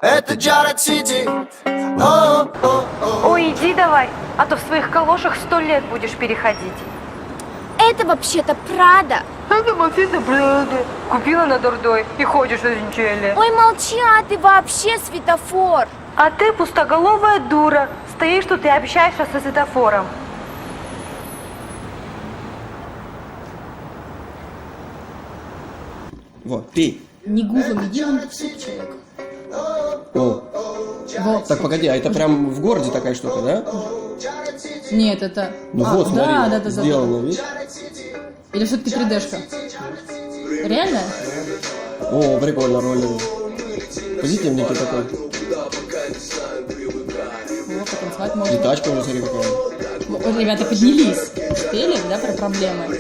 Это Джаред Сити. Ой, иди давай, а то в своих калошах 100 лет будешь переходить. Это вообще-то Прада. Это вообще-то правда. Купила на дурдой и ходишь из недели. Ой, молчи, а ты вообще светофор. А ты пустоголовая дура. Стоишь тут и общаешься со светофором. Вот, пей. Не гуглом, иди вон в суп, человек. О. Вот. Так, погоди, а это прям в городе такая штука, да? Нет, это... Ну вот, смотри, да. сделано, видишь? Или все-таки 3D-шка? Реально? О, прикольно, ролик. Позитивненький такой. О, потанцевать И можно. тачка уже, смотри, какая. Вот, ребята поднялись. Успели, да, про проблемы?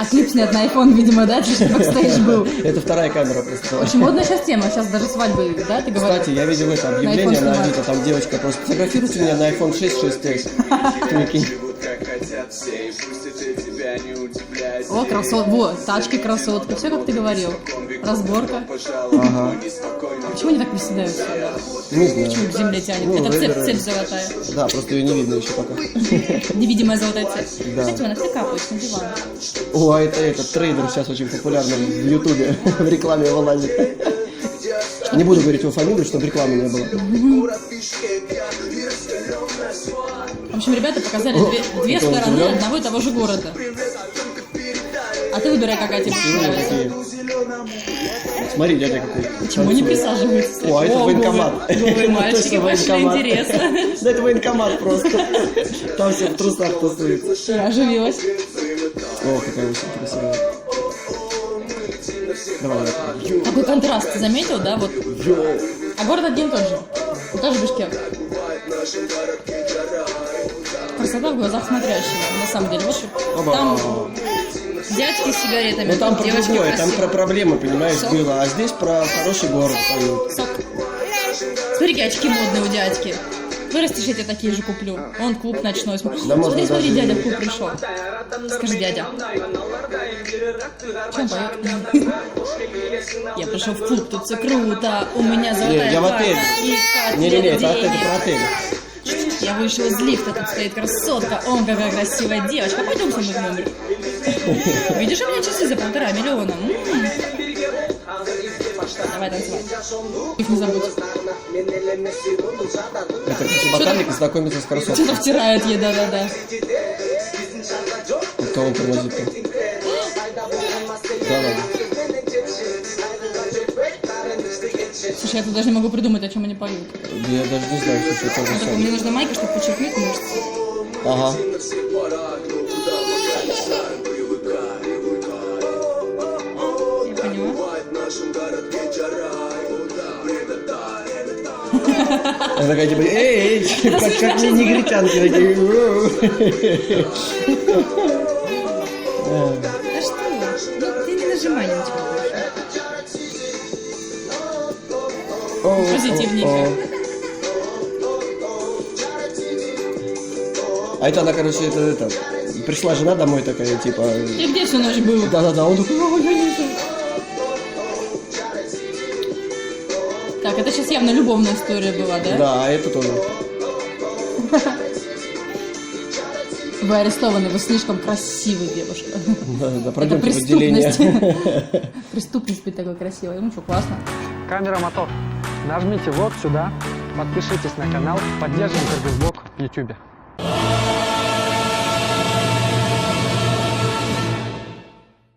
А клип снят на iPhone, видимо, да? Ты что бэкстейдж был. Это вторая камера просто. Очень модная сейчас тема. Сейчас даже свадьбы, да, ты говоришь? Кстати, я видел это объявление iPhone на снимают. Авито, там девочка просто фотографируйте меня на iPhone 6 6s. Прикинь. О, красотка. Вот, тачки, красотка. Все, как ты говорил. Разборка. Ага. А почему они так приседают все? Не знаю. Почему к земле тянет? Ну, Это цепь, выбирай. цепь золотая. Да, просто ее не видно еще пока. Невидимая золотая цепь. Да. Кстати, она все капает на диван. О, а это этот трейдер сейчас очень популярный в Ютубе. В рекламе его лазит. Не буду говорить его фамилию, чтобы рекламы не было. В общем, ребята показали две это он стороны удивлен? одного и того же города. А ты выбирай, какая тебе нравится. Такие. Смотри, дядя какой. Почему не присаживаются? О, а это военкомат. Голые мальчики Точно пошли, военкомат. интересно. Да это военкомат просто. Там все в трусах тусуются. Я оживилась. О, какая очень красивая. Давай, давай. Какой контраст, ты заметил, да? Вот. Йоу. А город один и тот же. И тоже Бишкек. Красота в глазах смотрящего, на самом деле. Вот Оба. там дядьки с сигаретами, Ну там про девочки другое, там про красивые. проблемы, понимаешь, Сок. было. А здесь про хороший город поют. Сок. Смотри, какие очки модные у дядьки. Вырастешь, я тебе такие же куплю. Он клуб ночной. Смотри, Да можно смотри, даже- дядя в клуб пришел. Скажи, дядя. Чем поет? Я пришел в клуб, тут все круто. У меня золотая Не, я в карта. отеле. Искать Не-не-не, это денег. про отель. Я вышел из лифта, тут стоит красотка. О, какая красивая девочка. Пойдем со мной в номер. Видишь, у меня часы за 1,5 миллиона. Давай танцевать. Их не забудь. Это короче, ботаник знакомится с красоткой. Что-то втирает ей, да-да-да. Кто он тормозит-то? Да ладно. Слушай, я тут даже не могу придумать, о чем они поют. Я даже не знаю, что это за Ну, так, мне самое. нужна майка, чтобы подчеркнуть мышцы. Ага. Я поняла. Она такая типа, эй, как не негритянки такие. Да что? Ну, ты не нажимай ничего. Позитивненько. А это она, короче, это, пришла жена домой такая, типа, Ты где всю ночь был? да-да-да, он такой, о, я не знаю. Так, это сейчас явно любовная история была, да? Да, а это тоже. Вы арестованы, вы слишком красивая девушка. Да-да-да, Это пройдемте в отделение. преступность. Преступность быть такой красивой. Ну что, классно. Камера мотор. Нажмите вот сюда, подпишитесь на канал, поддержим Кыргызблог в YouTube.